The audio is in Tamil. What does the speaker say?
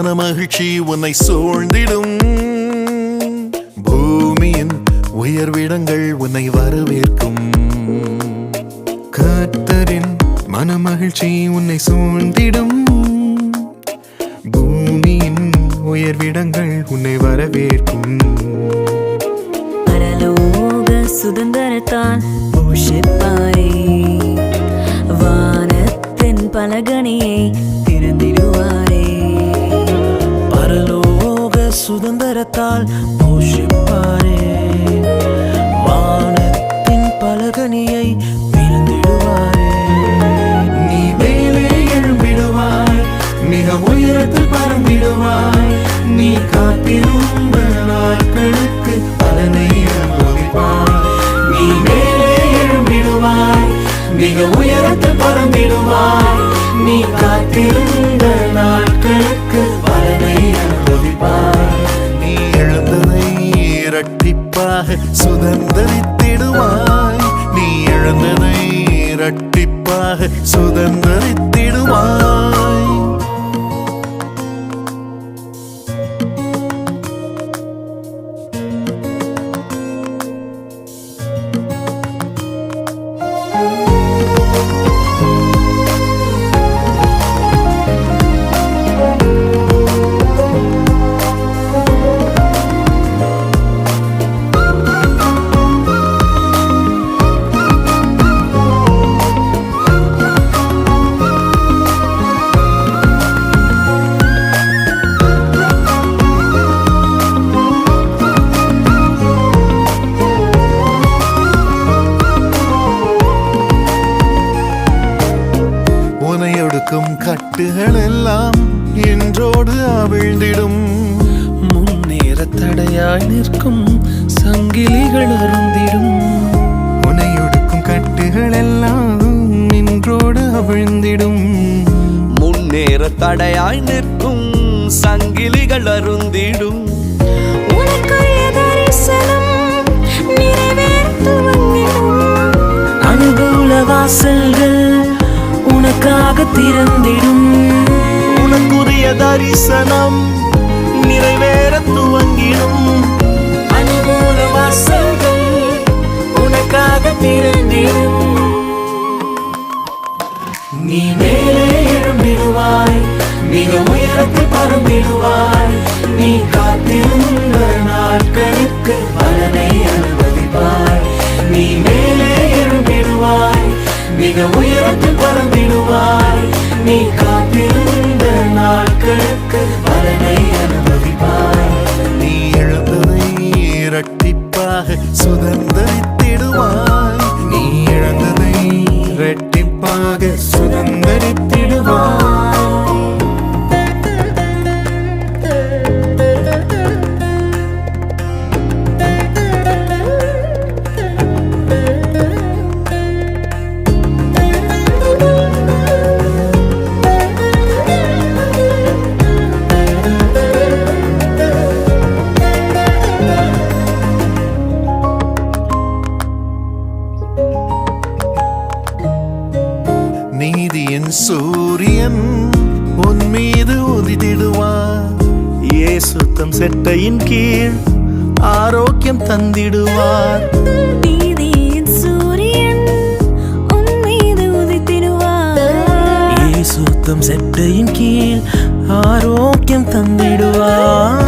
மனமகிழ்ச்சி உன்னை சூழ்ந்திடும். பூமியின் உயர்விடங்கள் உன்னை வரவேற்கும். கர்த்தரின் மனமகிழ்ச்சி உன்னை சூழ்ந்திடும். பூமியின் உயர்விடங்கள் உன்னை வரவேற்கும். பரலோக சுதந்திரத்தால் போஷிப்பாரே, வானத்தின் பலகணியை திறந்திடுவாரே. பரலோக சுதந்திரத்தால் போஷிப்பாரே, வானத்தின் பலகணியை திறந்திடுவாரே. நீ மேலே எழும்பிடுவாய், மிக உயரத்தில் பறந்திடுவாய். நீ காத்திருந்த நாட்களுக்கு பலனை அனுபவிப்பாய். நீ மேலே எழும்பிடுவாய், மிக உயரத்தில் பறந்திடுவாய். நீ காத்திருந்த நாட்களுக்கு பலனை அனுபவிப்பாய். நீ எழுந்ததை இரட்டிப்பாக சுதந்தரித்திடுவாய். நீ எழுந்ததை இரட்டிப்பாக சுதந்தரித்திடுவாய். உனையொடுக்கும் கட்டுகள் எல்லாம் என்றோடு அவிழ்ந்திடும். முன்னேற தடையாய் நிற்கும் சங்கிலிகள் அருந்திடும். உனையொடுக்கும் கட்டுகள் எல்லாம் நின்றோடு அவிழ்ந்திடும். முன்னேற தடையாய் நிற்கும் சங்கிலிகள் அருந்திடும். உனக்குரிய தரிசனம் நிறைவேறத் துவங்கிடும். அனுகூல வாசல்கள் உனக்காக திறந்திடும். உனக்குரிய தரிசனம் நிறைவேற துவங்கிடும். அனுகூல வாசல்கள் உனக்காக திறந்திடும். நீ மேலே எழும்பிடுவாய், மிக உயரத்தில் பறந்திடுவாய். நீ காத்திருந்த நாட்களுக்கு பலனை அனுபவிப்பாய். நீ மேலே எழும்பிடுவாய், மிக உயரத்தில் பறந்திடுவாய். நீ காத்திருந்த நாட்களுக்கு பலனை அனுபவிப்பாய். நீ எழுந்ததை இரட்டிப்பாக சுதந்தரித்திடுவாய். நீ இழந்ததை இரட்டிப்பாக சுதந்தரித்திடுவாய். நீதியின் சூரியன் உன் மீது உதித்திடுவார். இயேசுத்தம் செட்டையின் கீழ் ஆரோக்கியம் தந்திடுவார். நீதியின் சூரியன் உன் மீது உதித்திடுவார். இயேசுத்தம் செட்டையின் கீழ் ஆரோக்கியம் தந்திடுவார்.